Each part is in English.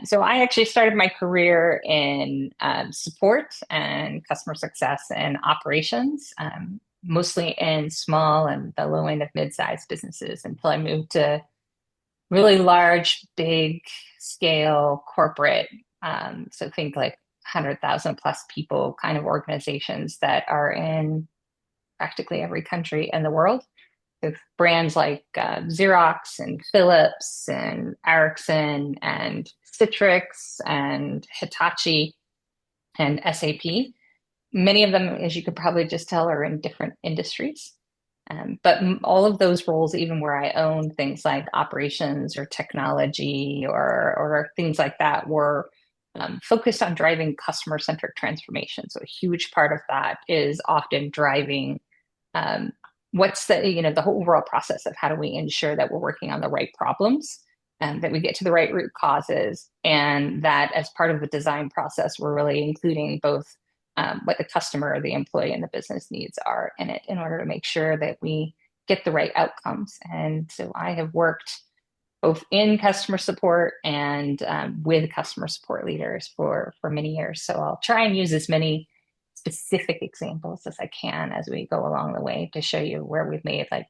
So I actually started my career in support and customer success and operations, mostly in small and the low end of mid-sized businesses until I moved to really large, big scale corporate. So think like 100,000 plus people kind of organizations that are in practically every country in the world with brands like Xerox and Philips and Ericsson and Citrix and Hitachi and SAP. Many of them, as you could probably just tell, are in different industries. But all of those roles, even where I own things like operations or technology or things like that, were focused on driving customer-centric transformation. So a huge part of that is often driving um, what's the whole overall process of how do we ensure that we're working on the right problems and that we get to the right root causes, and that as part of the design process, we're really including both what the customer or the employee and the business needs are in it in order to make sure that we get the right outcomes. And so I have worked both in customer support and with customer support leaders for many years. So I'll try and use as many specific examples as I can as we go along the way to show you where we've made like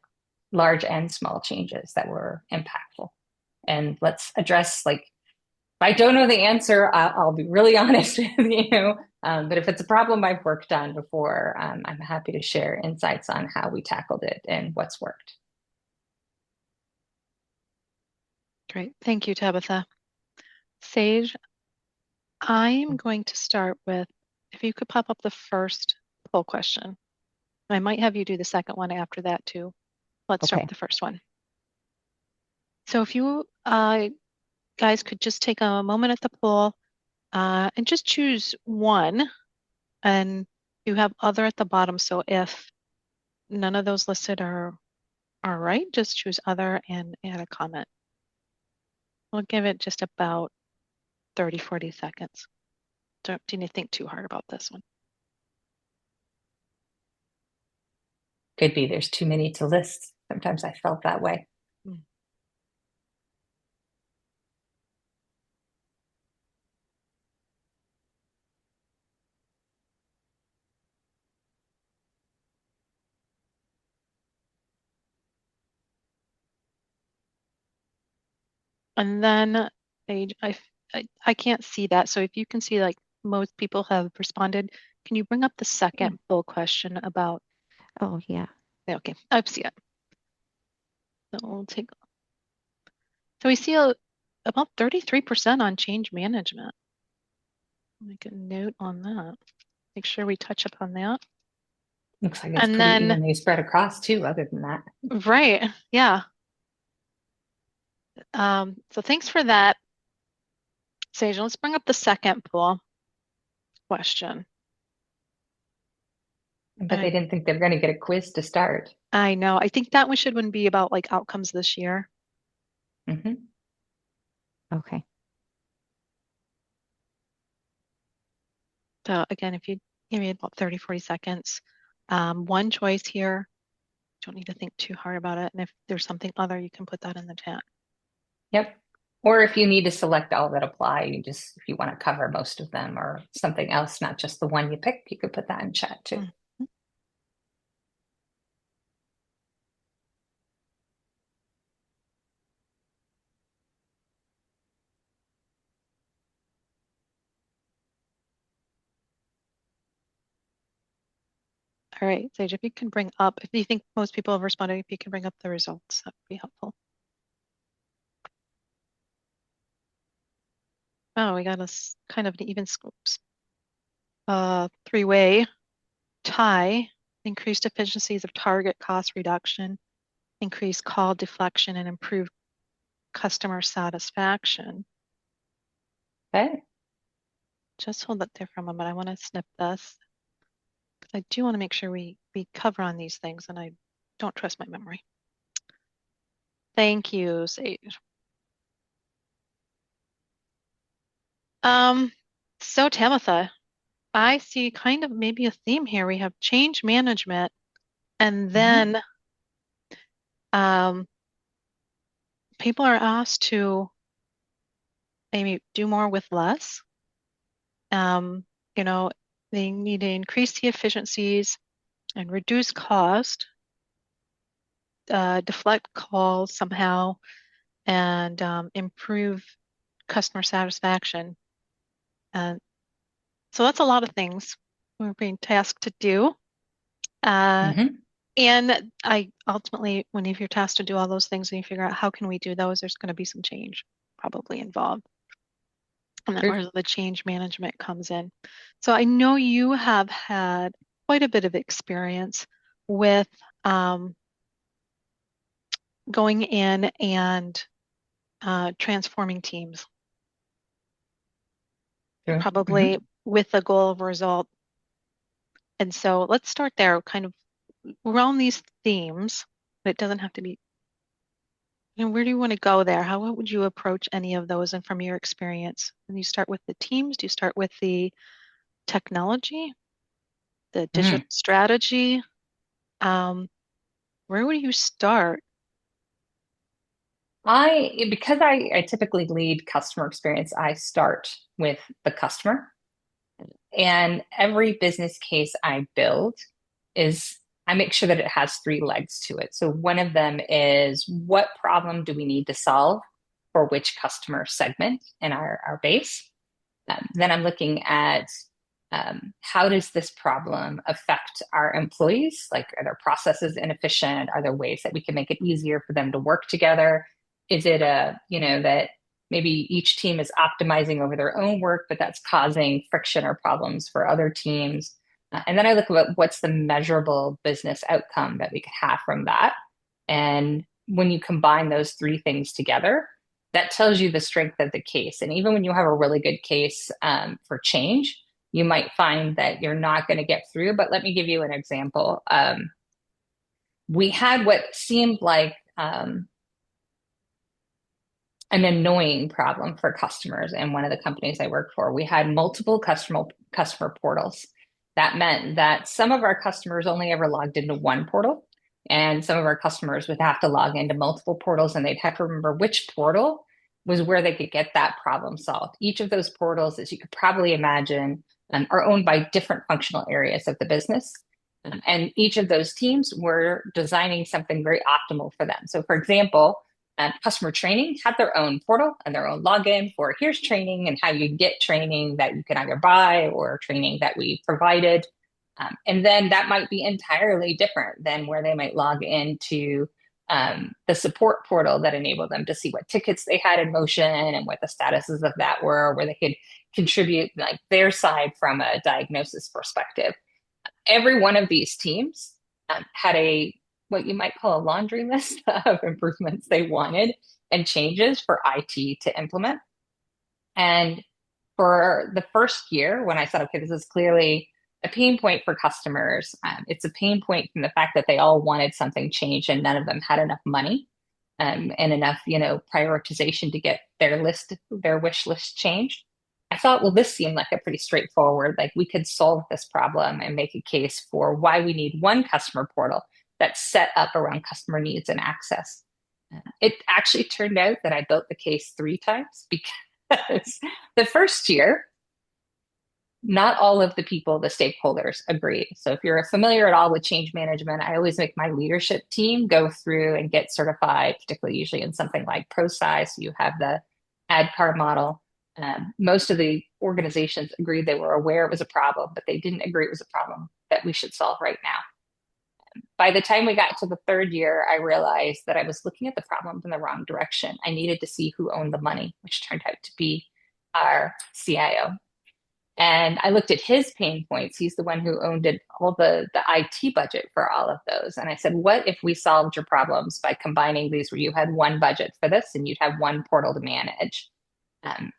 large and small changes that were impactful. And let's address like, if I don't know the answer, I'll be really honest with you. But if it's a problem I've worked on before, I'm happy to share insights on how we tackled it and what's worked. Great. Thank you, Tabitha. Sage, I'm going to start with, if you could pop up the first poll question. I might have you do the second one after that too. Let's start with the first one. So if you guys could just take a moment at the poll and just choose one, and you have other at the bottom. So if none of those listed are right, just choose other and add a comment. We'll give it just about 30, 40 seconds. Don't need to think too hard about this one. Could be there's too many to list. Sometimes I felt that way. And then I can't see that. So if you can see like most people have responded, can you bring up the second full question about? Oh, yeah. Okay, I see it. So we'll take. So we see about 33% on change management. Make a note on that. Make sure we touch upon that. Looks like it's pretty evenly spread across too, other than that. Right, yeah. So thanks for that, Sage. Let's bring up the second poll question. But they didn't think they were going to get a quiz to start. I know. I think that one wouldn't be about like outcomes this year. Mm-hmm. Okay. So again, if you give me about 30, 40 seconds, one choice here, don't need to think too hard about it. And if there's something other, you can put that in the chat. Yep. Or if you need to select all that apply, if you want to cover most of them or something else, not just the one you picked, you could put that in chat too. All right, Sage, if you can bring up, if you think most people have responded, if you can bring up the results, that would be helpful. Oh, we got a kind of an even scopes. Three-way tie, increased efficiencies of target cost reduction, increased call deflection, and improved customer satisfaction. Okay. Just hold that there for a moment. I want to snip this. I do want to make sure we cover on these things, and I don't trust my memory. Thank you, Sage. So Tabitha, I see kind of maybe a theme here. We have change management, and then people are asked to maybe do more with less. You know, they need to increase the efficiencies and reduce cost, deflect calls somehow, and improve customer satisfaction. And so that's a lot of things we're being tasked to do. Hmm. And I ultimately, when if you're tasked to do all those things and you figure out how can we do those, there's going to be some change probably involved. And that's True. where the change management comes in. So I know you have had quite a bit of experience with going in and transforming teams, True. probably Hmm. with the goal of result. And so let's start there, kind of around these themes, but it doesn't have to be, where do you want to go there? How would you approach any of those and from your experience? And you start with the teams, do you start with the technology, the digital Hmm. strategy? Um, where would you start? Because I typically lead customer experience, I start with the customer. And every business case I build is I make sure that it has three legs to it. So one of them is what problem do we need to solve for which customer segment in our base? Then I'm looking at how does this problem affect our employees? Like, are their processes inefficient? Are there ways that we can make it easier for them to work together? Is it that maybe each team is optimizing over their own work, but that's causing friction or problems for other teams? And then I look at what's the measurable business outcome that we could have from that. And when you combine those three things together, that tells you the strength of the case. And even when you have a really good case for change, you might find that you're not going to get through. But let me give you an example. We had what seemed like an annoying problem for customers in one of the companies I worked for. We had multiple customer portals. That meant that some of our customers only ever logged into one portal, and some of our customers would have to log into multiple portals, and they'd have to remember which portal was where they could get that problem solved. Each of those portals, as you could probably imagine, are owned by different functional areas of the business. And each of those teams were designing something very optimal for them. So, for example, customer training had their own portal and their own login for here's training and how you get training that you can either buy or training that we provided. And then that might be entirely different than where they might log into the support portal that enabled them to see what tickets they had in motion and what the statuses of that were, where they could contribute like their side from a diagnosis perspective. Every one of these teams had a what you might call a laundry list of improvements they wanted and changes for IT to implement. And for the first year, when I said, okay, this is clearly a pain point for customers, it's a pain point from the fact that they all wanted something changed and none of them had enough money and enough, prioritization to get their wish list changed. I thought, well, this seemed like a pretty straightforward, like we could solve this problem and make a case for why we need one customer portal that's set up around customer needs and access. It actually turned out that I built the case three times because the first year, not all of the people, the stakeholders, agreed. So if you're familiar at all with change management, I always make my leadership team go through and get certified, particularly usually in something like ProSci. So you have the ADKAR model. Most of the organizations agreed they were aware it was a problem, but they didn't agree it was a problem that we should solve right now. By the time we got to the third year, I realized that I was looking at the problems in the wrong direction. I needed to see who owned the money, which turned out to be our CIO. And I looked at his pain points. He's the one who owned all the IT budget for all of those. And I said, what if we solved your problems by combining these where you had one budget for this and you'd have one portal to manage?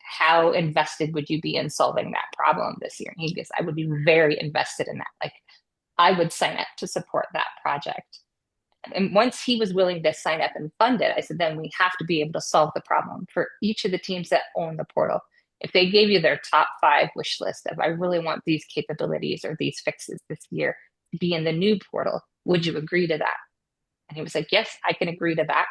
How invested would you be in solving that problem this year? And he goes, I would be very invested in that. Like I would sign up to support that project. And once he was willing to sign up and fund it, I said, then we have to be able to solve the problem for each of the teams that own the portal. If they gave you their top 5 wish list of, I really want these capabilities or these fixes this year to be in the new portal, would you agree to that? And he was like, yes, I can agree to that.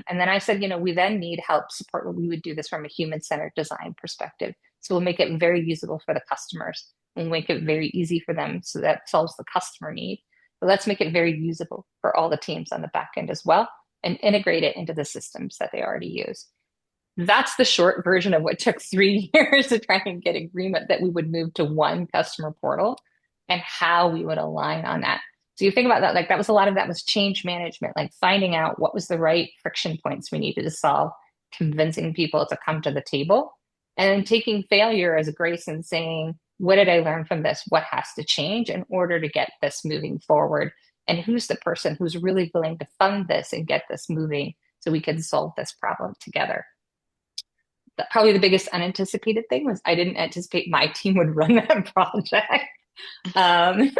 And then I said, we then need help support. We would do this from a human-centered design perspective. So we'll make it very usable for the customers. We'll make it very easy for them so that solves the customer need. But let's make it very usable for all the teams on the back end as well and integrate it into the systems that they already use. That's the short version of what took 3 years to try and get agreement that we would move to one customer portal and how we would align on that. So you think about that, like that was a lot of that was change management, like finding out what was the right friction points we needed to solve, convincing people to come to the table, and then taking failure as a grace and saying, what did I learn from this? What has to change in order to get this moving forward? And who's the person who's really willing to fund this and get this moving so we can solve this problem together? Probably the biggest unanticipated thing was I didn't anticipate my team would run that project. Um,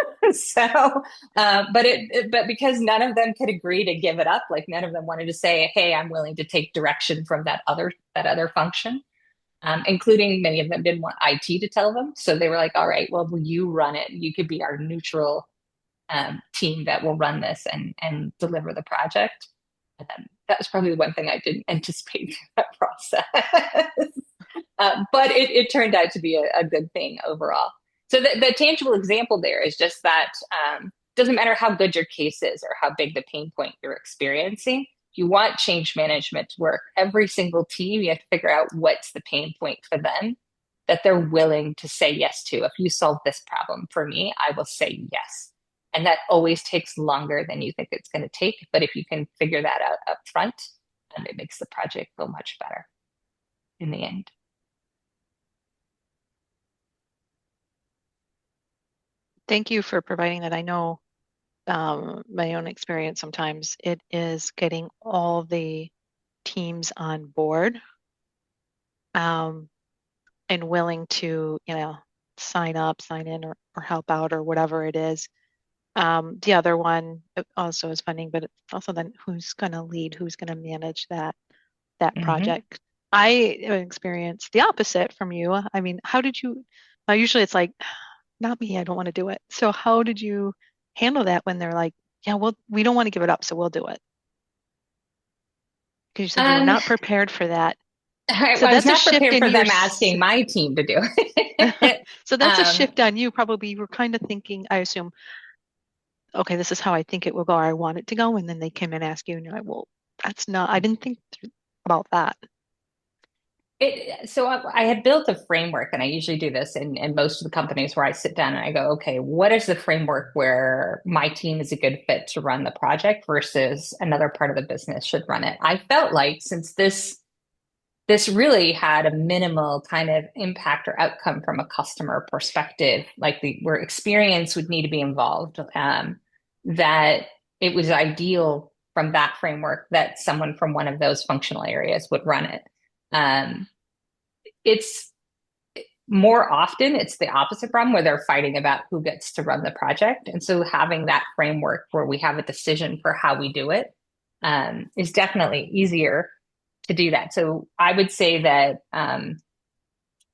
but because none of them could agree to give it up, like none of them wanted to say, "Hey, I'm willing to take direction from that other function," including many of them didn't want IT to tell them. So they were like, "All right, well, will you run it? You could be our neutral team that will run this and deliver the project." And then that was probably the one thing I didn't anticipate through that process. But it turned out to be a good thing overall. So the tangible example there is just that doesn't matter how good your case is or how big the pain point you're experiencing. If you want change management to work, every single team, you have to figure out what's the pain point for them that they're willing to say yes to. If you solve this problem for me, I will say yes. And that always takes longer than you think it's going to take. But if you can figure that out up front, it makes the project go much better in the end. Thank you for providing that. I know my own experience sometimes it is getting all the teams on board and willing to, sign up, sign in, or help out, or whatever it is. The other one also is funding, but it's also then who's going to lead, who's going to manage that project. I experienced the opposite from you. I mean, how did you? Usually it's like, not me, I don't want to do it. So how did you handle that when they're like, yeah, well, we don't want to give it up, so we'll do it? Because you said you were not prepared for that. I was not prepared for them asking my team to do it. So that's a shift on you. Probably you were kind of thinking, I assume, okay, this is how I think it will go, or I want it to go. And then they came and ask you, and you're like, well, that's not, I didn't think about that. So I had built a framework, and I usually do this in most of the companies where I sit down and I go, okay, what is the framework where my team is a good fit to run the project versus another part of the business should run it? I felt like since this really had a minimal kind of impact or outcome from a customer perspective, like where experience would need to be involved, that it was ideal from that framework that someone from one of those functional areas would run it. It's more often it's the opposite problem where they're fighting about who gets to run the project. And so having that framework where we have a decision for how we do it is definitely easier to do that. So I would say that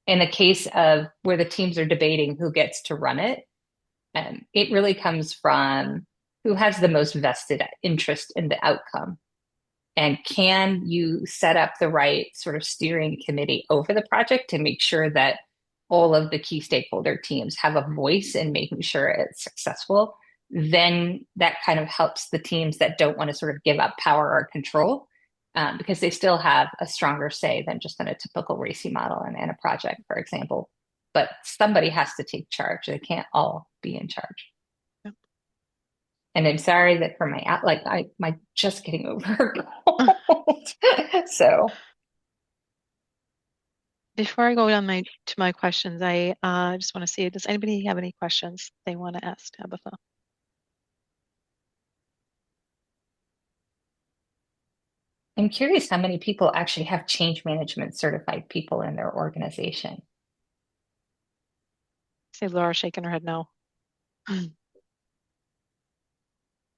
in the case of where the teams are debating who gets to run it, it really comes from who has the most vested interest in the outcome. And can you set up the right sort of steering committee over the project to make sure that all of the key stakeholder teams have a voice in making sure it's successful? Then that kind of helps the teams that don't want to sort of give up power or control because they still have a stronger say than just in a typical RACI model and a project, for example. But somebody has to take charge. They can't all be in charge. And I'm sorry that for my just getting over a cold. So before I go on to my questions, I just want to see, does anybody have any questions they want to ask Tabitha? I'm curious how many people actually have change management certified people in their organization. See Laura shaking her head no.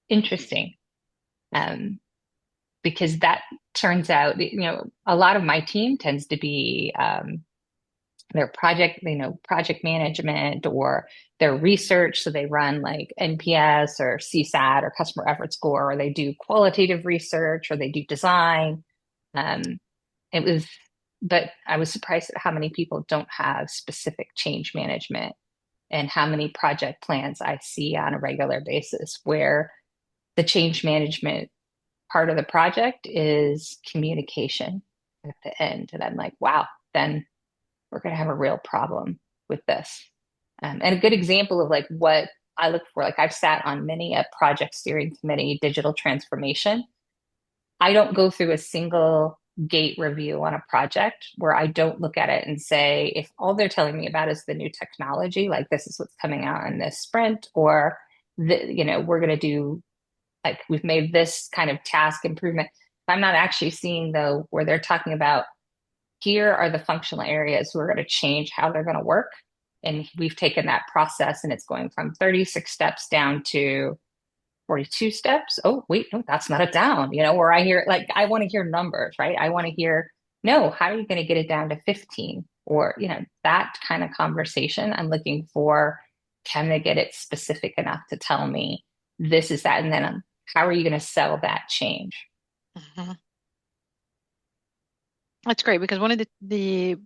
Interesting. Because that turns out, a lot of my team tends to be their project, project management or their research. So they run like NPS or CSAT or customer effort score, or they do qualitative research or they do design. Um, it was, but I was surprised at how many people don't have specific change management and how many project plans I see on a regular basis where the change management part of the project is communication at the end. And I'm like, wow, then we're going to have a real problem with this. And a good example of like what I look for, like I've sat on many a project steering committee, digital transformation. I don't go through a single gate review on a project where I don't look at it and say, if all they're telling me about is the new technology, like this is what's coming out in this sprint, or we're going to do like we've made this kind of task improvement. I'm not actually seeing though where they're talking about here are the functional areas who are going to change how they're going to work. And we've taken that process and it's going from 36 steps down to 42 steps. Oh, wait, no, that's not a down, where I hear like, I want to hear numbers, right? I want to hear, no, how are you going to get it down to 15? Or, that kind of conversation. I'm looking for, can they get it specific enough to tell me this is that? And then how are you going to sell that change? Mm-hmm. That's great because one of the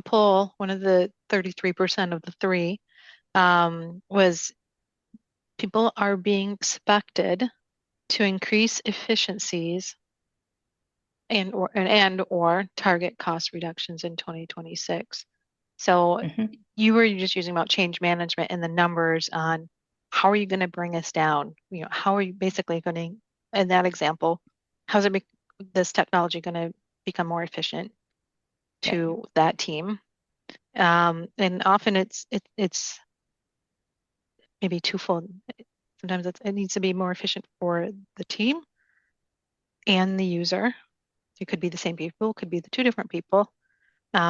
poll, one of the 33% of the three, was people are being expected to increase efficiencies and or target cost reductions in 2026. So you were just using about change management and the numbers on how are you going to bring us down? How are you basically going to, in that example, how's this technology going to become more efficient to that team? And often it's maybe twofold. Sometimes it needs to be more efficient for the team and the user. It could be the same people, could be the two different people. So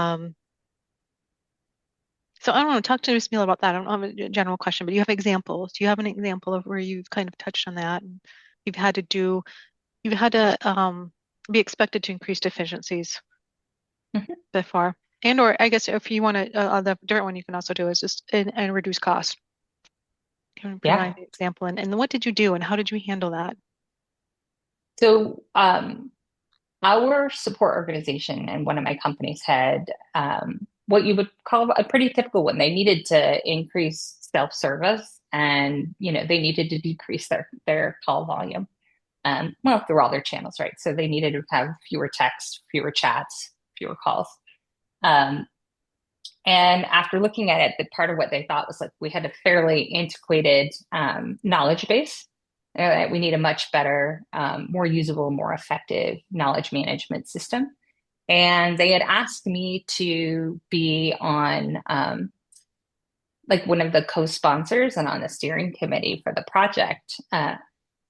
I don't know, talk to us, Neil, about that. I don't have a general question, but you have examples. Do you have an example of where you've kind of touched on that and you've had to be expected to increase efficiencies before? And or I guess if you want to, the different one you can also do is just and reduce cost. Can you provide an example? And what did you do and how did you handle that? So our support organization and one of my companies had what you would call a pretty typical one. They needed to increase self-service and, they needed to decrease their call volume. Through all their channels, right? So they needed to have fewer texts, fewer chats, fewer calls. And after looking at it, the part of what they thought was like we had a fairly antiquated knowledge base. We need a much better, more usable, more effective knowledge management system. And they had asked me to be on like one of the co-sponsors and on the steering committee for the project.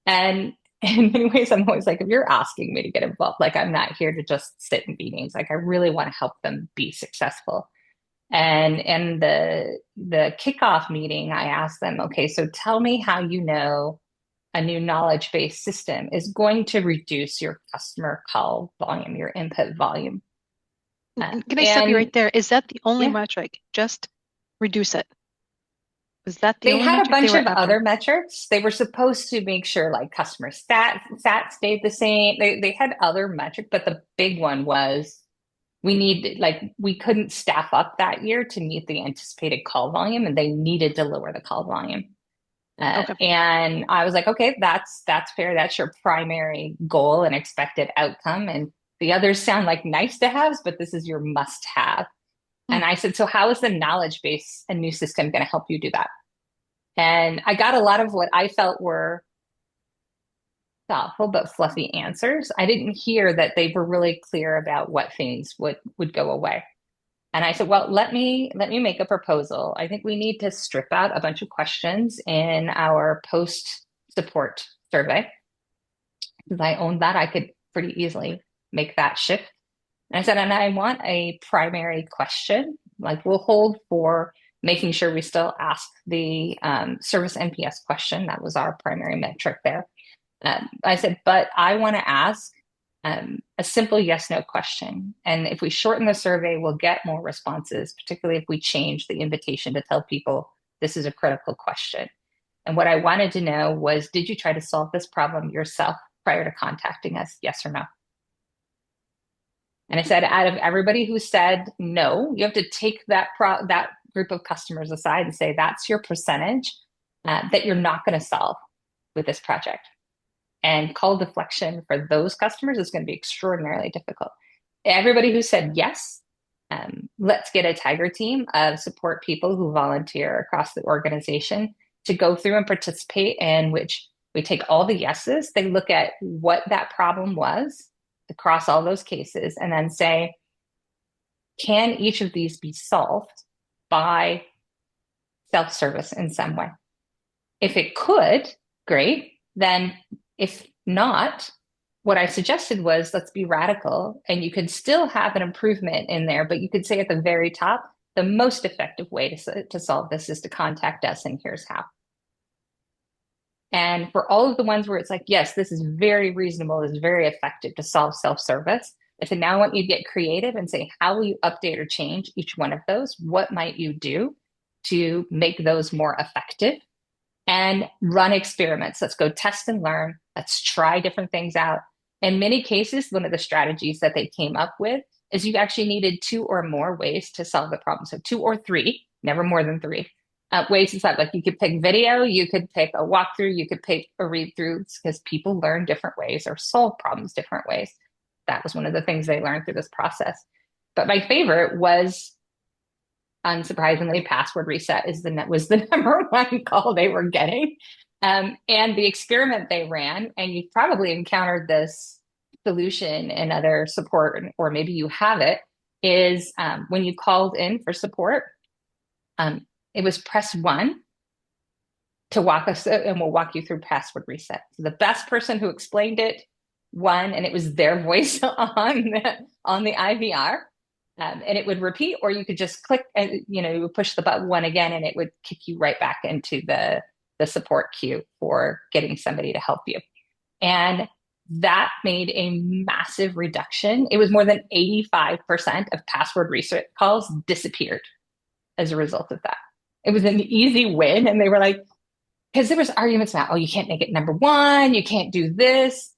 And in many ways, I'm always like, if you're asking me to get involved, like I'm not here to just sit in meetings. Like I really want to help them be successful. And in the kickoff meeting, I asked them, okay, so tell me how a new knowledge-based system is going to reduce your customer call volume, your input volume. Can I stop you right there? Is that the only metric? Just reduce it. Was that the only metric? They had a bunch of other metrics. They were supposed to make sure like customer stat stayed the same. They had other metrics, but the big one was we couldn't staff up that year to meet the anticipated call volume, and they needed to lower the call volume. And I was like, okay, that's fair. That's your primary goal and expected outcome. And the others sound like nice to haves, but this is your must have. And I said, so how is the knowledge base, a new system, going to help you do that? And I got a lot of what I felt were thoughtful but fluffy answers. I didn't hear that they were really clear about what things would go away. And I said, well, let me make a proposal. I think we need to strip out a bunch of questions in our post-support survey. Because I owned that, I could pretty easily make that shift. And I said, and I want a primary question. Like we'll hold for making sure we still ask the service NPS question. That was our primary metric there. I said, but I want to ask, a simple yes, no question. And if we shorten the survey, we'll get more responses, particularly if we change the invitation to tell people this is a critical question. And what I wanted to know was, did you try to solve this problem yourself prior to contacting us? Yes or no? And I said, out of everybody who said no, you have to take that group of customers aside and say, that's your percentage that you're not going to solve with this project. And call deflection for those customers is going to be extraordinarily difficult. Everybody who said yes, let's get a Tiger team of support people who volunteer across the organization to go through and participate, in which we take all the yeses, they look at what that problem was across all those cases, and then say, can each of these be solved by self-service in some way? If it could, great. Then if not, what I suggested was, let's be radical, and you could still have an improvement in there, but you could say at the very top, the most effective way to solve this is to contact us, and here's how. And for all of the ones where it's like, yes, this is very reasonable, this is very effective to solve self-service, I said, now I want you to get creative and say, how will you update or change each one of those? What might you do to make those more effective? And run experiments. Let's go test and learn. Let's try different things out. In many cases, one of the strategies that they came up with is you actually needed 2 or more ways to solve the problem. So 2 or 3, never more than 3 ways to solve. Like you could pick video, you could pick a walkthrough, you could pick a read through, because people learn different ways or solve problems different ways. That was one of the things they learned through this process. But my favorite was, unsurprisingly, password reset was the number one call they were getting. And the experiment they ran, and you've probably encountered this solution in other support, or maybe you have it, is when you called in for support, it was press 1 to walk us, and we'll walk you through password reset. So the best person who explained it won, and it was their voice on the IVR. And it would repeat, or you could just click and you would push the button 1 again, and it would kick you right back into the support queue for getting somebody to help you. And that made a massive reduction. It was more than 85% of password reset calls disappeared as a result of that. It was an easy win. And they were like, because there was arguments about, oh, you can't make it number 1, you can't do this.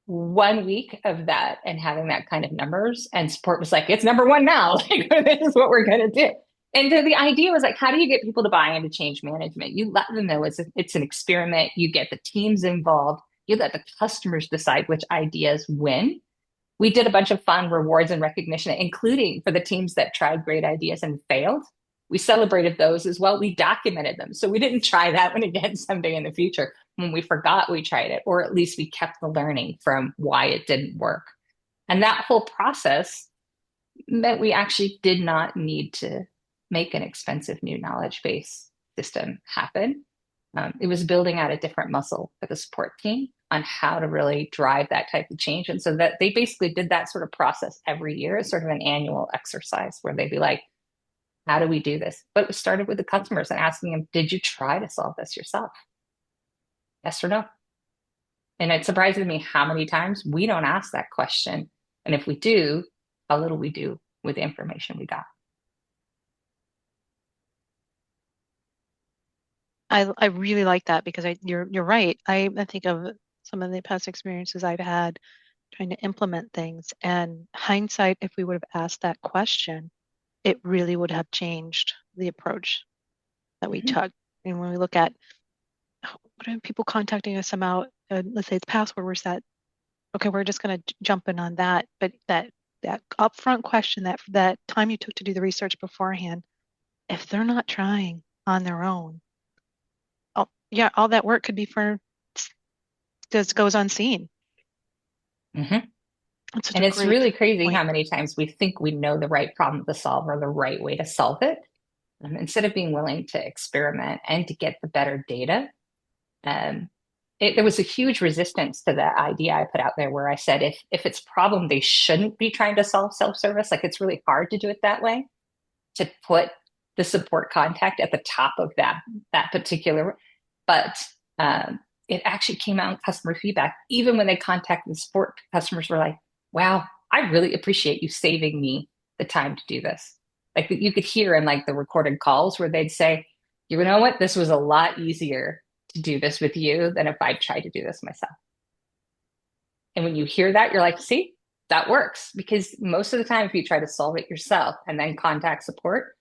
1 week of that and having that kind of numbers, and support was like, it's number 1 now. Like, this is what we're going to do. And so the idea was like, how do you get people to buy into change management? You let them know it's an experiment. You get the teams involved. You let the customers decide which ideas win. We did a bunch of fun rewards and recognition, including for the teams that tried great ideas and failed. We celebrated those as well. We documented them. So we didn't try that one again someday in the future. When we forgot we tried it, or at least we kept the learning from why it didn't work. And that whole process meant we actually did not need to make an expensive new knowledge base system happen. It was building out a different muscle for the support team on how to really drive that type of change. And so that they basically did that sort of process every year as sort of an annual exercise where they'd be like, how do we do this? But it started with the customers and asking them, did you try to solve this yourself? Yes or no? And it surprises me how many times we don't ask that question. And if we do, how little we do with the information we got. I really like that, because you're right. I think of some of the past experiences I've had trying to implement things, and hindsight, if we would have asked that question, it really would have changed the approach that we took. And when we look at what are people contacting us about, let's say it's password reset. Okay, we're just going to jump in on that. But that upfront question, that time you took to do the research beforehand, if they're not trying on their own, all that work could be just goes unseen. And it's really crazy how many times we think we know the right problem to solve or the right way to solve it. Instead of being willing to experiment and to get the better data. There was a huge resistance to that idea I put out there where I said, if it's a problem, they shouldn't be trying to solve self-service. Like, it's really hard to do it that way, to put the support contact at the top of that particular. But it actually came out in customer feedback. Even when they contacted the support, customers were like, wow, I really appreciate you saving me the time to do this. Like you could hear in like the recorded calls where they'd say, you know what, this was a lot easier to do this with you than if I tried to do this myself. And when you hear that, you're like, see, that works. Because most of the time, if you try to solve it yourself and then contact support,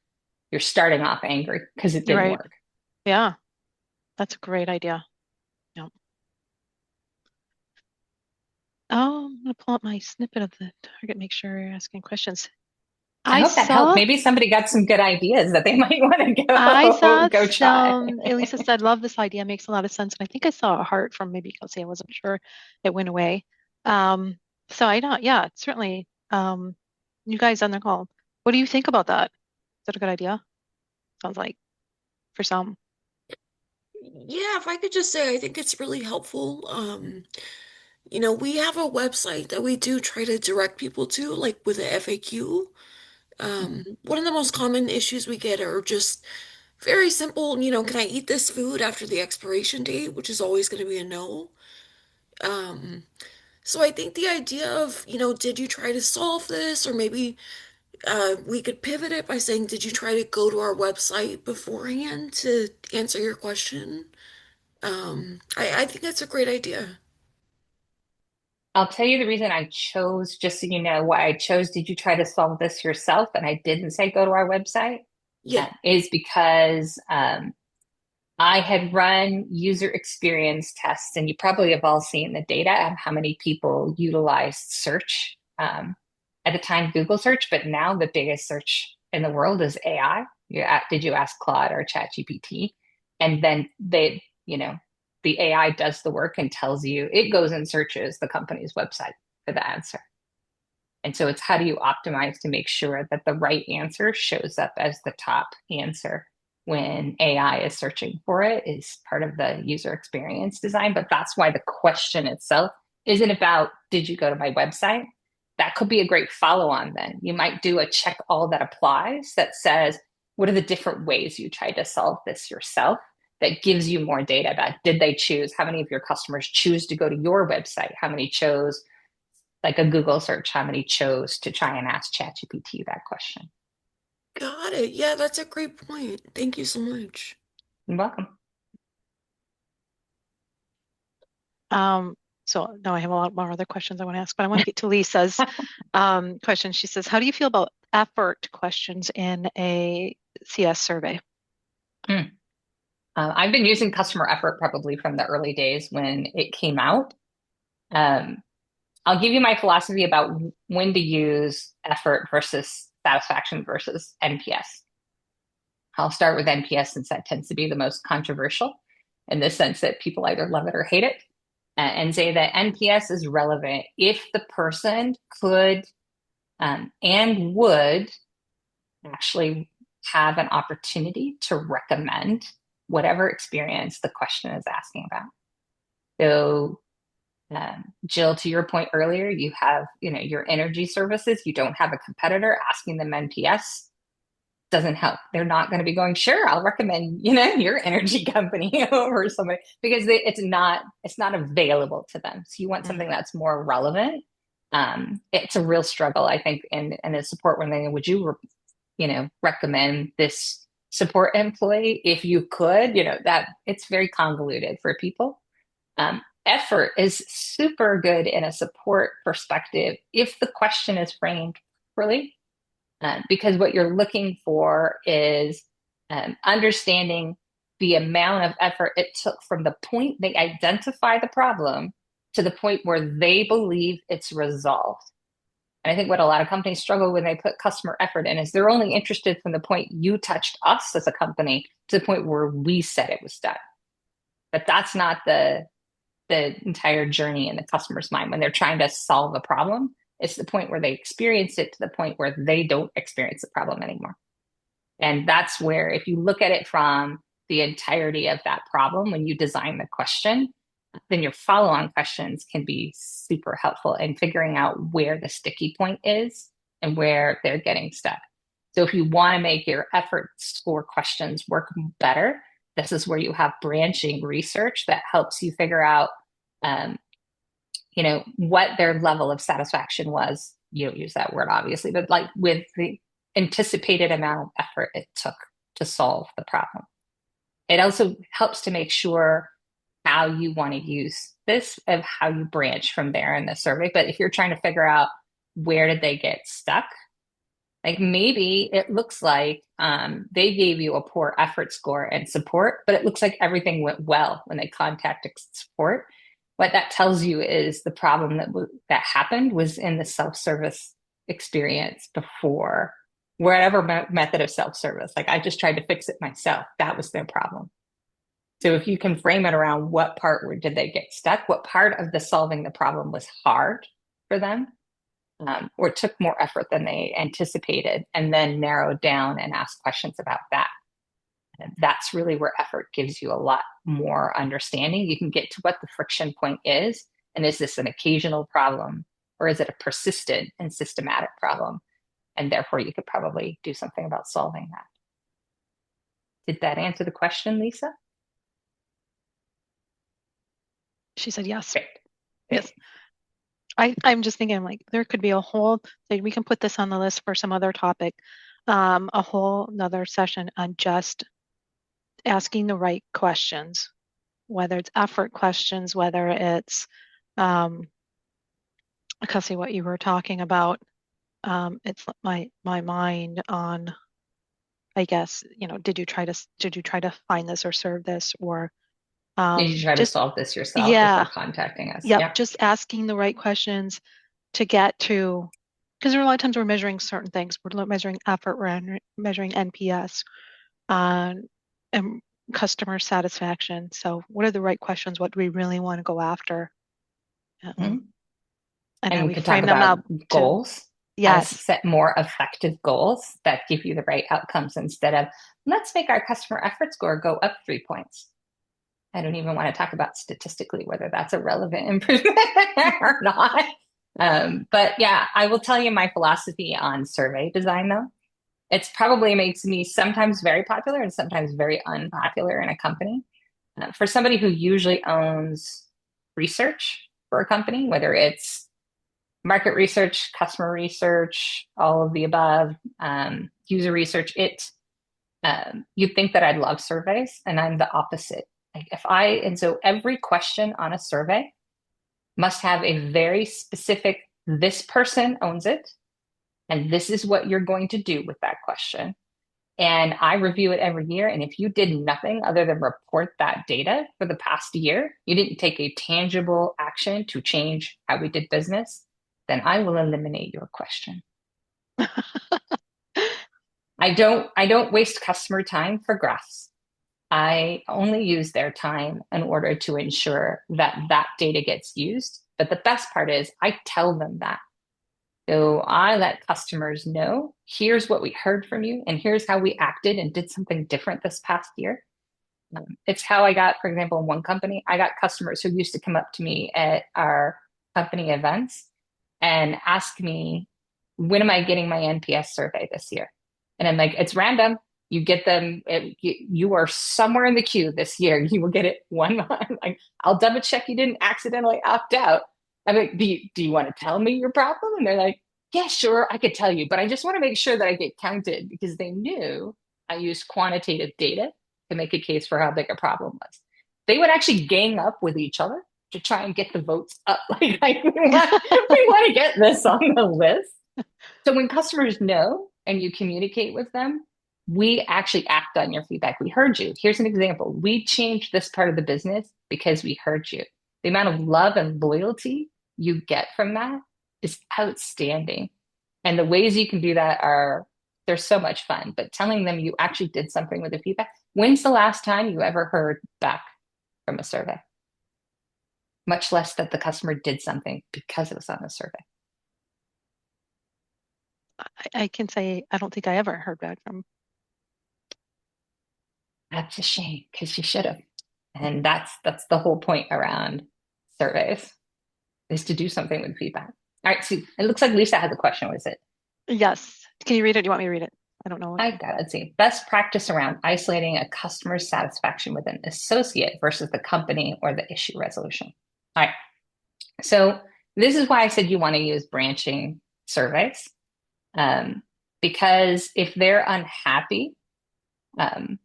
you're starting off angry because it didn't Right. work. Yeah, that's a great idea. Yeah. Oh, I'm gonna pull up my snippet of the target, make sure you're asking questions. I I hope that helped. saw Maybe somebody got some good ideas that they might want to I saw go try. some, Elisa said, love this idea, makes a lot of sense. And I think I saw a heart from maybe Kelsey. I wasn't sure. It went away. Um, so I don't, yeah, certainly. You guys on the call, what do you think about that? Is that a good idea? Sounds like for some. Yeah, if I could just say, I think it's really helpful. We have a website that we do try to direct people to, like with a FAQ. One of the most common issues we get are just very simple, can I eat this food after the expiration date, which is always going to be a no. Um, so I think the idea of, did you try to solve this? Or maybe we could pivot it by saying, did you try to go to our website beforehand to answer your question? I think that's a great idea. I'll tell you the reason I chose, just so you know, why I chose, did you try to solve this yourself? And I didn't say go to our website, Yeah. is because I had run user experience tests, and you probably have all seen the data of how many people utilized search. At the time, Google search, but now the biggest search in the world is AI. Did you ask Claude or ChatGPT? And then the AI does the work and tells you, it goes and searches the company's website for the answer. And so it's how do you optimize to make sure that the right answer shows up as the top answer when AI is searching for it is part of the user experience design. But that's why the question itself isn't about, did you go to my website? That could be a great follow on then. You might do a check all that applies that says, what are the different ways you tried to solve this yourself? That gives you more data about did they choose, how many of your customers choose to go to your website? How many chose like a Google search, how many chose to try and ask ChatGPT that question? Got it. Yeah, that's a great point. Thank you so much. You're welcome. Um, so now I have a lot more other questions I want to ask, but I want to get to Lisa's question. She says, how do you feel about effort questions in a CS survey? I've been using customer effort probably from the early days when it came out. Um, I'll give you my philosophy about when to use effort versus satisfaction versus NPS. I'll start with NPS since that tends to be the most controversial in the sense that people either love it or hate it, and say that NPS is relevant if the person could and would actually have an opportunity to recommend whatever experience the question is asking about. So, Jill, to your point earlier, you have, your energy services. You don't have a competitor. Asking them NPS doesn't help. They're not going to be going, sure, I'll recommend, your energy company over somebody because it's not available to them. So you want something that's more relevant. It's a real struggle, I think, in a support when they would you, recommend this support employee if you could, that it's very convoluted for people. Effort is super good in a support perspective if the question is framed properly, because what you're looking for is understanding the amount of effort it took from the point they identify the problem to the point where they believe it's resolved. And I think what a lot of companies struggle when they put customer effort in is they're only interested from the point you touched us as a company to the point where we said it was done. But that's not the entire journey in the customer's mind when they're trying to solve a problem. It's the point where they experience it to the point where they don't experience the problem anymore. And that's where, if you look at it from the entirety of that problem, when you design the question, then your follow-on questions can be super helpful in figuring out where the sticky point is and where they're getting stuck. So if you want to make your effort score questions work better, this is where you have branching research that helps you figure out what their level of satisfaction was. You don't use that word, obviously, but like with the anticipated amount of effort it took to solve the problem. It also helps to make sure how you want to use this, of how you branch from there in the survey. But if you're trying to figure out where did they get stuck, like maybe it looks like they gave you a poor effort score and support, but it looks like everything went well when they contacted support. What that tells you is the problem that happened was in the self-service experience before, whatever method of self-service. Like I just tried to fix it myself. That was their problem. So if you can frame it around what part did they get stuck, what part of the solving the problem was hard for them, or took more effort than they anticipated, and then narrow down and ask questions about that. And that's really where effort gives you a lot more understanding. You can get to what the friction point is, and is this an occasional problem, or is it a persistent and systematic problem? And therefore, you could probably do something about solving that. Did that answer the question, Lisa? She said yes. Great. Yes. I'm just thinking, like, there could be a whole, we can put this on the list for some other topic, a whole another session on just asking the right questions, whether it's effort questions, whether it's, Cassie, what you were talking about, it's my mind on, I guess, did you try to find this or serve this, or Did you try to just, solve this yourself yeah, before contacting us? yep, Yep. just asking the right questions to get to, because there are a lot of times we're measuring certain things. We're measuring effort, we're measuring NPS, and customer satisfaction. So what are the right questions? What do we really want to go after? Mhm. And And then we we could talk frame them about up to, goals. How to yes, set more effective goals that give you the right outcomes, instead of let's make our customer effort score go up 3 points. I don't even want to talk about statistically whether that's a relevant improvement or not. But yeah, I will tell you my philosophy on survey design, though. It's probably makes me sometimes very popular and sometimes very unpopular in a company. For somebody who usually owns research for a company, whether it's market research, customer research, all of the above, user research, you'd think that I'd love surveys, and I'm the opposite. Like and so every question on a survey must have a very specific, this person owns it, and this is what you're going to do with that question. And I review it every year. And if you did nothing other than report that data for the past year, you didn't take a tangible action to change how we did business, then I will eliminate your question. I don't waste customer time for graphs. I only use their time in order to ensure that that data gets used. But the best part is I tell them that. So I let customers know, here's what we heard from you, and here's how we acted and did something different this past year. It's how I got, for example, in one company, I got customers who used to come up to me at our company events and ask me, when am I getting my NPS survey this year? And I'm like, it's random. You get them, you are somewhere in the queue this year. You will get it 1 month. Like, I'll double check you didn't accidentally opt out. I'm like, do you want to tell me your problem? And they're like, yeah, sure, I could tell you, but I just want to make sure that I get counted, because they knew I used quantitative data to make a case for how big a problem was. They would actually gang up with each other to try and get the votes up. Like we want to get this on the list. So when customers know and you communicate with them, we actually act on your feedback. We heard you. Here's an example. We changed this part of the business because we heard you. The amount of love and loyalty you get from that is outstanding. And the ways you can do that they're so much fun. But telling them you actually did something with the feedback. When's the last time you ever heard back from a survey? Much less that the customer did something because it was on the survey. I can say I don't think I ever heard back from. That's a shame, because you should have. And that's the whole point around surveys, is to do something with feedback. All right, so it looks like Lisa has a question. What is it? Yes. Can you read it? Do you want me to read it? I don't know. I got it. Let's see. Best practice around isolating a customer's satisfaction with an associate versus the company or the issue resolution. All right. So this is why I said you want to use branching surveys, because if they're unhappy, um,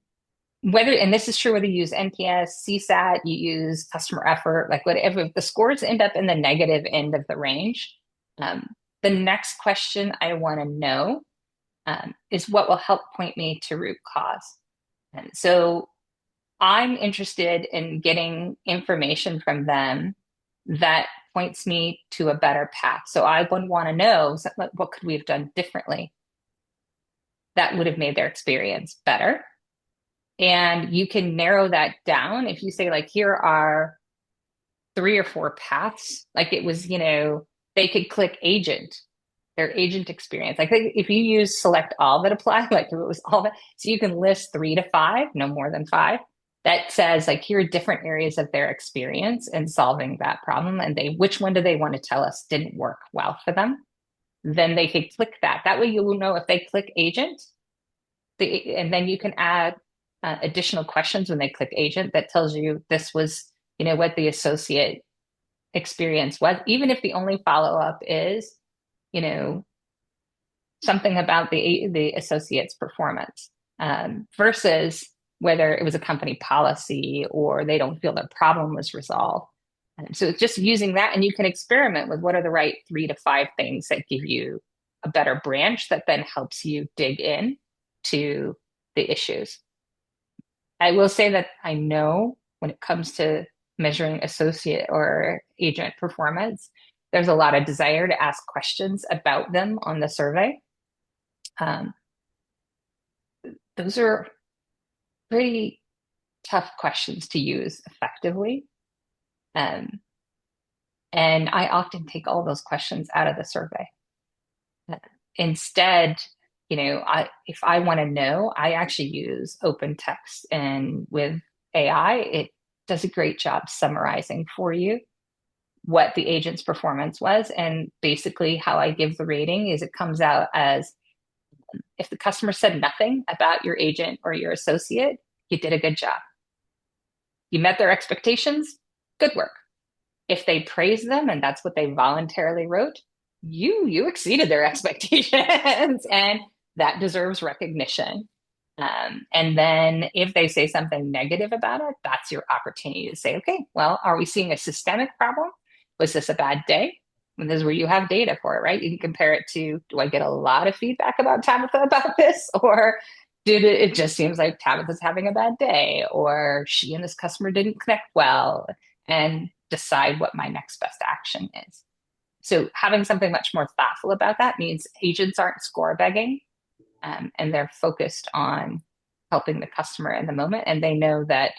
and this is true whether you use NPS, CSAT, you use customer effort, like whatever, if the scores end up in the negative end of the range, um, the next question I want to know is what will help point me to root cause. And so I'm interested in getting information from them that points me to a better path. So I would want to know what could we have done differently that would have made their experience better. And you can narrow that down if you say, like, here are 3 or 4 paths. Like it was, they could click agent, their agent experience. Like if you use select all that apply, like if it was all that, so you can list 3 to 5, no more than 5. That says, like, here are different areas of their experience in solving that problem, and which one do they want to tell us didn't work well for them? Then they could click that. That way you will know if they click agent, and then you can add additional questions when they click agent that tells you this was, what the associate experience was, even if the only follow-up is, something about the associate's performance, versus whether it was a company policy or they don't feel the problem was resolved. So it's just using that, and you can experiment with what are the right 3 to 5 things that give you a better branch that then helps you dig in to the issues. I will say that I know when it comes to measuring associate or agent performance, there's a lot of desire to ask questions about them on the survey. Those are pretty tough questions to use effectively. And I often take all those questions out of the survey. Instead, if I want to know, I actually use open text, and with AI, it does a great job summarizing for you what the agent's performance was. And basically how I give the rating is it comes out as, if the customer said nothing about your agent or your associate, you did a good job. You met their expectations, good work. If they praise them and that's what they voluntarily wrote, you exceeded their expectations, and that deserves recognition. And then if they say something negative about it, that's your opportunity to say, okay, well, are we seeing a systemic problem? Was this a bad day? And this is where you have data for it, right? You can compare it to, do I get a lot of feedback about Tabitha about this? Or it just seems like Tabitha's having a bad day, or she and this customer didn't connect well, and decide what my next best action is. So having something much more thoughtful about that means agents aren't score begging, and they're focused on helping the customer in the moment. And they know that,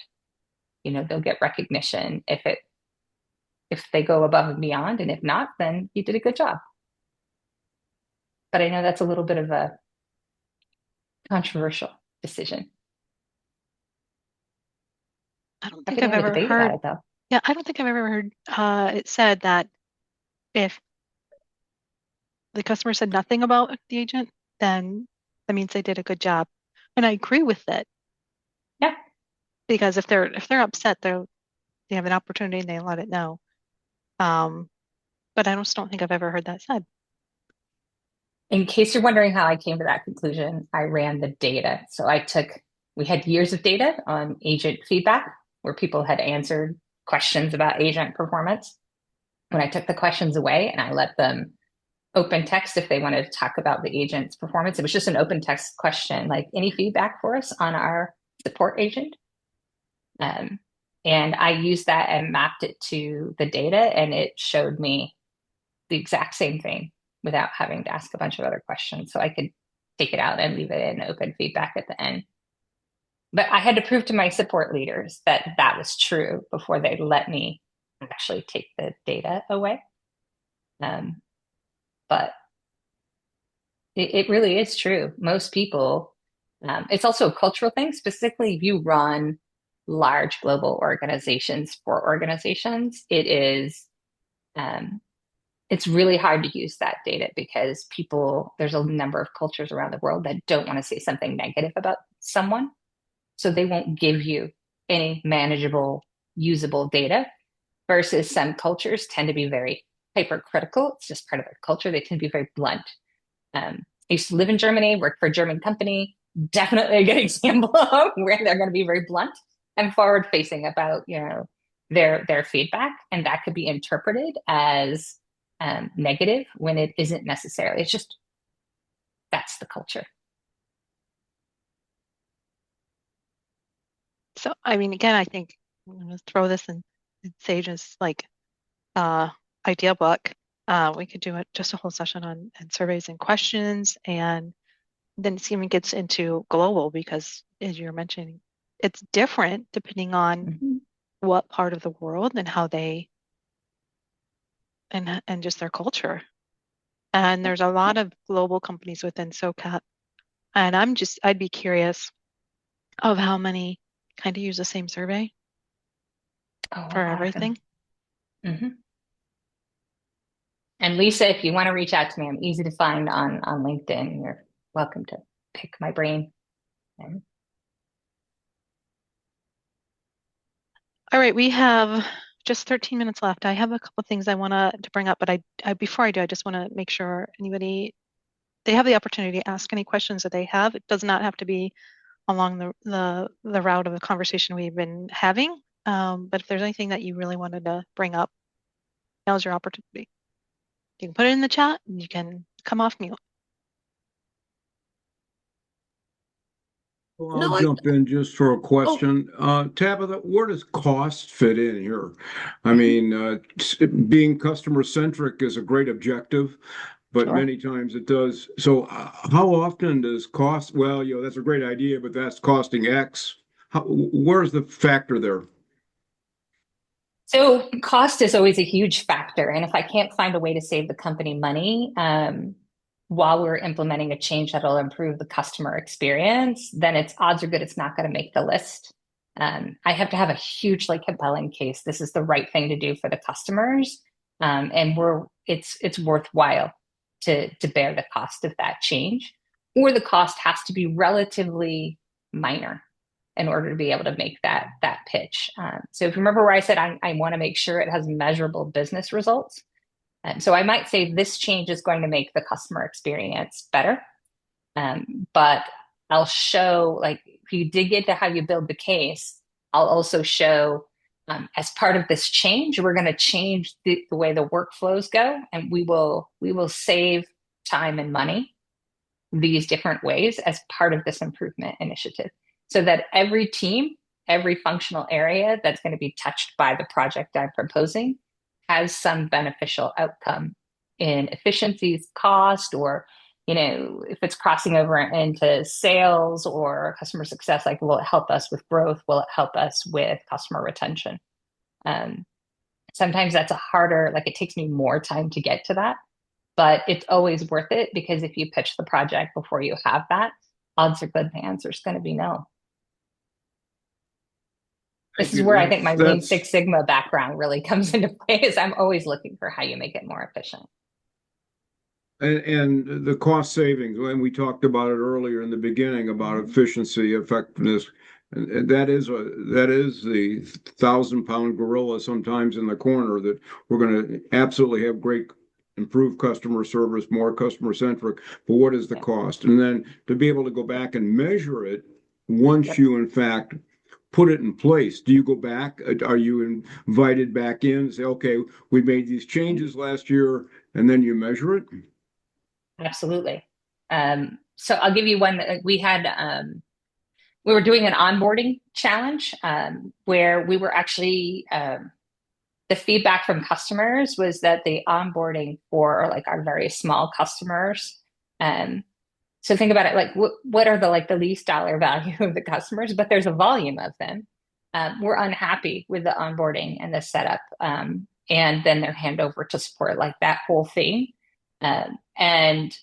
they'll get recognition if they go above and beyond. And if not, then you did a good job. But I know that's a little bit of a controversial decision. I don't think I've ever heard it, though. Yeah, I don't think I've ever heard it said that if the customer said nothing about the agent, then that means they did a good job. And I agree with it. Yeah. Because if they're upset, they have an opportunity and they let it know. But I just don't think I've ever heard that said. In case you're wondering how I came to that conclusion, I ran the data. So we had years of data on agent feedback where people had answered questions about agent performance. When I took the questions away and I let them open text if they wanted to talk about the agent's performance, it was just an open text question, like, any feedback for us on our support agent? And I used that and mapped it to the data, and it showed me the exact same thing without having to ask a bunch of other questions. So I could take it out and leave it in open feedback at the end. But I had to prove to my support leaders that that was true before they let me actually take the data away. But it really is true. Most people, it's also a cultural thing, specifically if you run large global organizations for organizations, it's really hard to use that data because there's a number of cultures around the world that don't want to say something negative about someone. So they won't give you any manageable, usable data versus some cultures tend to be very hypercritical. It's just part of their culture. They tend to be very blunt. I used to live in Germany, work for a German company. Definitely a good example of where they're going to be very blunt and forward facing about, their feedback, and that could be interpreted as negative when it isn't necessarily. It's just that's the culture. So, I mean, again, I think I'm going to throw this in Sage's idea book. We could do just a whole session on surveys and questions, and then it even gets into global because, as you're mentioning, it's different depending on what part of the world and how they and just their culture. And there's a lot of global companies within SOCAP, and I'd be curious of how many kind of use the same survey for everything. Mm-hmm. And Lisa, if you want to reach out to me, I'm easy to find on LinkedIn. You're welcome to pick my brain. All right, we have just 13 minutes left. I have a couple of things I want to bring up, but I before I do, I just want to make sure they have the opportunity to ask any questions that they have. It does not have to be along the route of the conversation we've been having. But if there's anything that you really wanted to bring up, now's your opportunity. You can put it in the chat and you can come off mute. Well, I'll jump in just for a question. Tabitha, where does cost fit in here? I mean, being customer-centric is a great objective, but many times it does. So how often does cost, well, that's a great idea, but that's costing X. Where's the factor there? So cost is always a huge factor. And if I can't find a way to save the company money, while we're implementing a change that'll improve the customer experience, then odds are good it's not going to make the list. I have to have a hugely compelling case. This is the right thing to do for the customers, and it's worthwhile to bear the cost of that change, or the cost has to be relatively minor in order to be able to make that pitch. So if you remember where I said I want to make sure it has measurable business results. And so I might say this change is going to make the customer experience better. But I'll show, like, if you dig into how you build the case, I'll also show as part of this change, we're going to change the way the workflows go, and we will save time and money these different ways as part of this improvement initiative, so that every team, every functional area that's going to be touched by the project I'm proposing has some beneficial outcome in efficiencies, cost, or, if it's crossing over into sales or customer success, like, will it help us with growth? Will it help us with customer retention? Sometimes that's it takes me more time to get to that, but it's always worth it, because if you pitch the project before you have that, odds are good the answer is going to be no. This is where I think my Lean Six Sigma background really comes into play, is I'm always looking for how you make it more efficient. And the cost savings, when we talked about it earlier in the beginning about efficiency, effectiveness, and that is the 1,000-pound gorilla sometimes in the corner, that we're going to absolutely have great improved customer service, more customer-centric, but what is the cost? And then to be able to go back and measure it once you, in fact, put it in place. Do you go back? Are you invited back in and say, okay, we made these changes last year, and then you measure it? Absolutely. So I'll give you one that we had. We were doing an onboarding challenge where we were actually, the feedback from customers was that the onboarding for our very small customers. So think about it, like what are the least dollar value of the customers, but there's a volume of them. We're unhappy with the onboarding and the setup, and then their handover to support, like that whole thing. And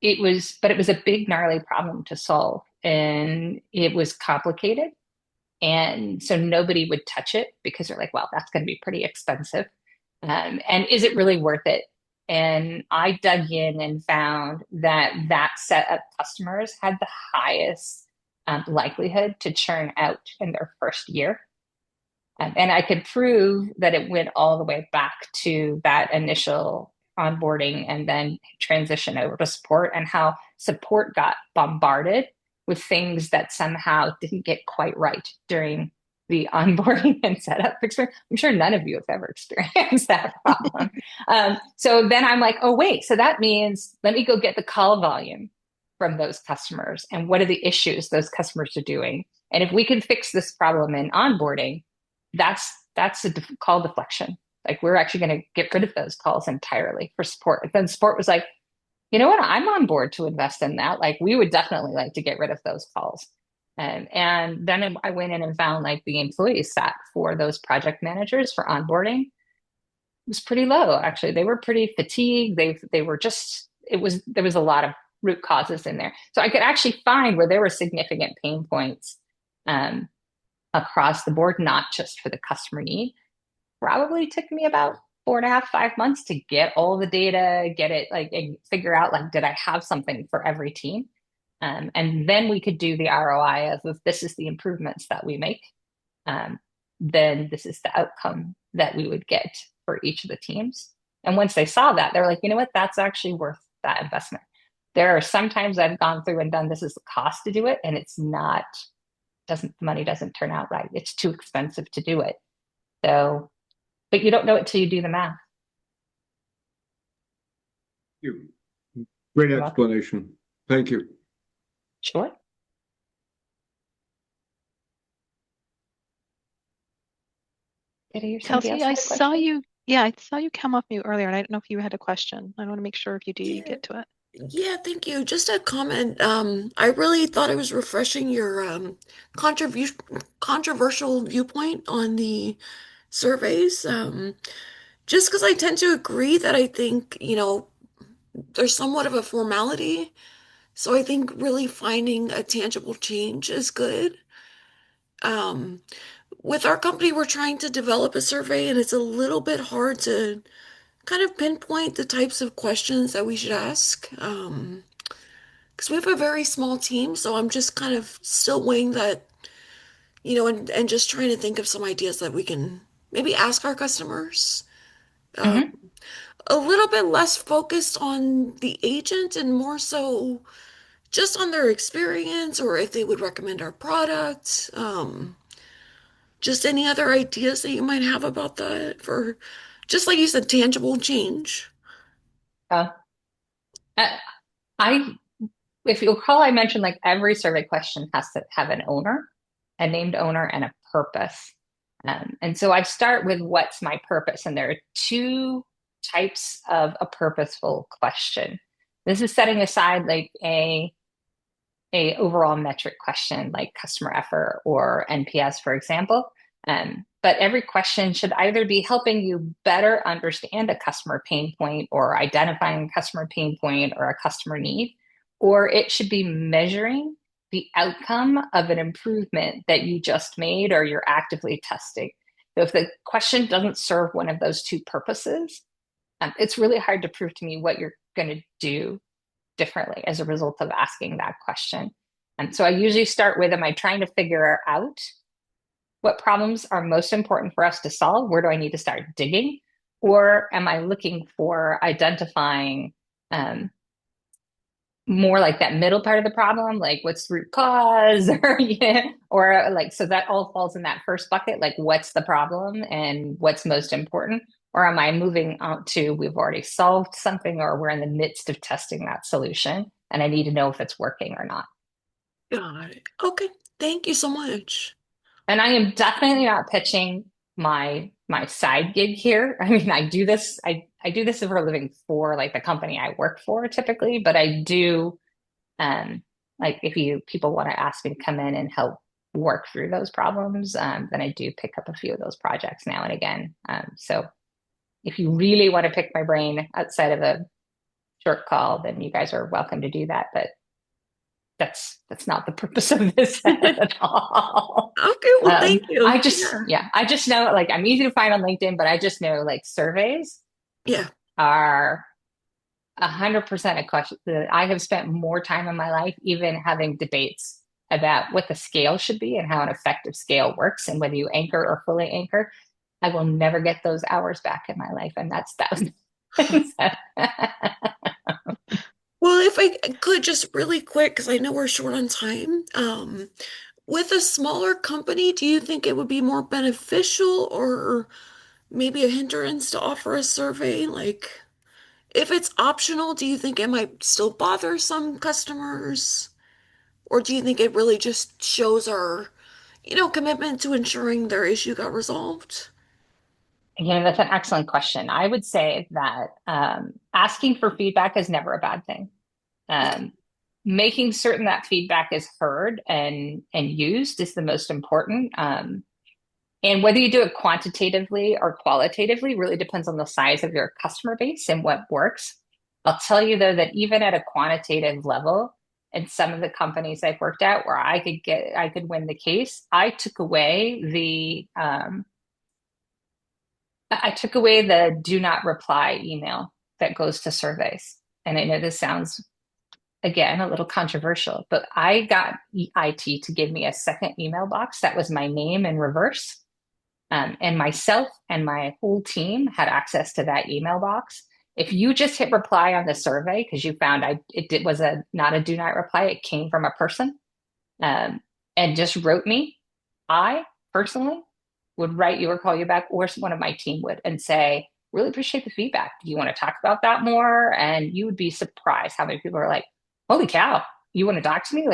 it was a big, gnarly problem to solve, and it was complicated. And so nobody would touch it because they're like, well, that's going to be pretty expensive. And is it really worth it? And I dug in and found that set of customers had the highest likelihood to churn out in their first year. And I could prove that it went all the way back to that initial onboarding and then transition over to support, and how support got bombarded with things that somehow didn't get quite right during the onboarding and setup experience. I'm sure none of you have ever experienced that problem. So then I'm like, oh, wait, so that means let me go get the call volume from those customers and what are the issues those customers are doing. And if we can fix this problem in onboarding, that's a call deflection. Like, we're actually going to get rid of those calls entirely for support. And then support was like, you know what, I'm on board to invest in that. Like, we would definitely like to get rid of those calls. And then I went in and found like the employee stat for those project managers for onboarding was pretty low. Actually, they were pretty fatigued. They were just, there was a lot of root causes in there. So I could actually find where there were significant pain points across the board, not just for the customer need. Probably took me about 4.5, 5 months to get all the data, get it like, and figure out like, did I have something for every team? And then we could do the ROI of, if this is the improvements that we make, then this is the outcome that we would get for each of the teams. And once they saw that, they're like, you know what, that's actually worth that investment. There are sometimes I've gone through and done, this is the cost to do it, and it's not, money doesn't turn out right. It's too expensive to do it. So, but you don't know it till you do the math. You. Great explanation. Thank you. Sure. Did I hear somebody Kelsey, else I have a saw question? you. Yeah, I saw you come off mute earlier, and I don't know if you had a question. I want to make sure if you do, you Yeah. get to it. Yeah, thank you. Just a comment. I really thought it was refreshing your controversial viewpoint on the surveys. Just because I tend to agree that I think, there's somewhat of a formality. So I think really finding a tangible change is good. Um, with our company, we're trying to develop a survey, and it's a little bit hard to kind of pinpoint the types of questions that we should ask. Because we have a very small team, so I'm just kind of still weighing that, and just trying to think of some ideas that we can maybe ask our customers. Uh, Mm-hmm. a little bit less focused on the agent and more so just on their experience or if they would recommend our product. Just any other ideas that you might have about that for, just like you said, tangible change. Uh, I, if you'll recall, I mentioned like every survey question has to have an owner, a named owner, and a purpose. And so I start with what's my purpose, and there are two types of a purposeful question. This is setting aside like a overall metric question like customer effort or NPS, for example. But every question should either be helping you better understand a customer pain point or identifying a customer pain point or a customer need, or it should be measuring the outcome of an improvement that you just made or you're actively testing. So if the question doesn't serve one of those two purposes, it's really hard to prove to me what you're going to do differently as a result of asking that question. And so I usually start with, am I trying to figure out what problems are most important for us to solve? Where do I need to start digging? Or am I looking for identifying more like that middle part of the problem, like what's the root cause, or or like, so that all falls in that first bucket, like what's the problem and what's most important? Or am I moving out to, we've already solved something or we're in the midst of testing that solution and I need to know if it's working or not? Got it. Okay. Thank you so much. And I am definitely not pitching my side gig here. I mean, I do this for a living for like the company I work for typically, but I do like if people want to ask me to come in and help work through those problems, then I do pick up a few of those projects now and again. So if you really want to pick my brain outside of a short call, then you guys are welcome to do that. But that's not the purpose of this at all. Okay, well, thank you. I just know like I'm easy to find on LinkedIn, but I just know like surveys Yeah. are 100% a question that I have spent more time in my life, even having debates about what the scale should be and how an effective scale works and whether you anchor or fully anchor, I will never get those hours back in my life. And that's thousands. Well, if I could just really quick, because I know we're short on time, with a smaller company, do you think it would be more beneficial or maybe a hindrance to offer a survey? Like, if it's optional, do you think it might still bother some customers? Or do you think it really just shows our, commitment to ensuring their issue got resolved? That's an excellent question. I would say that asking for feedback is never a bad thing. Um, Making certain that feedback is heard and used is the most important. And whether you do it quantitatively or qualitatively really depends on the size of your customer base and what works. I'll tell you though that even at a quantitative level, in some of the companies I've worked at where I could win the case, I took away the do not reply email that goes to surveys. And I know this sounds, again, a little controversial, but I got IT to give me a second email box that was my name in reverse. And myself and my whole team had access to that email box. If you just hit reply on the survey because you found it was not a do not reply, it came from a person, and just wrote me, I personally would write you or call you back, or one of my team would, and say, really appreciate the feedback. Do you want to talk about that more? And you would be surprised how many people are like, holy cow, you want to talk to me?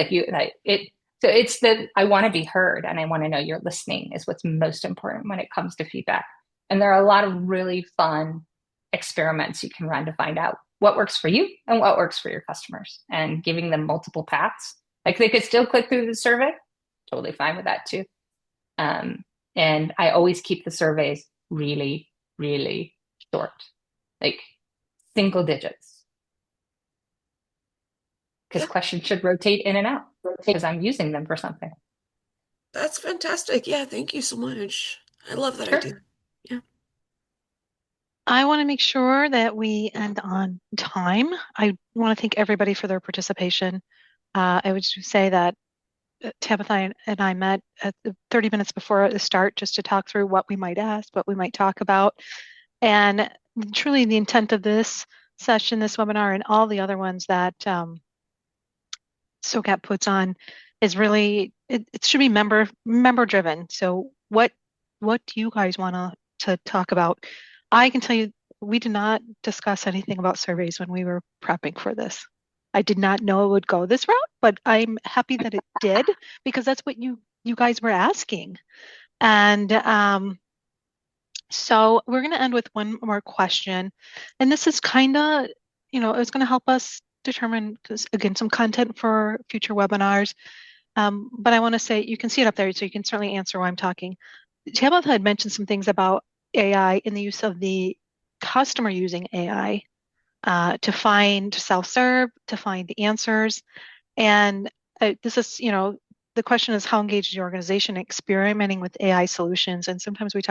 So it's that I want to be heard and I want to know you're listening is what's most important when it comes to feedback. And there are a lot of really fun experiments you can run to find out what works for you and what works for your customers, and giving them multiple paths. Like they could still click through the survey, totally fine with that too. And I always keep the surveys really, really short, like single digits. Because questions should rotate in and out because I'm using them for something. That's fantastic. Yeah, thank you so much. I love that idea. Yeah. I want to make sure that we end on time. I want to thank everybody for their participation. I would just say that Tabitha and I met at 30 minutes before the start just to talk through what we might ask, what we might talk about. And truly the intent of this session, this webinar, and all the other ones that SOCAP puts on is really, it should be member driven. So what do you guys want to talk about? I can tell you, we did not discuss anything about surveys when we were prepping for this. I did not know it would go this route, but I'm happy that it did because that's what you guys were asking. And so we're going to end with one more question. And this is kind of, it's going to help us determine, again, some content for future webinars. But I want to say, you can see it up there, so you can certainly answer while I'm talking. Tabitha had mentioned some things about AI in the use of the customer using AI to self-serve, to find the answers. And this is, the question is, how engaged is your organization in experimenting with AI solutions? And sometimes we talk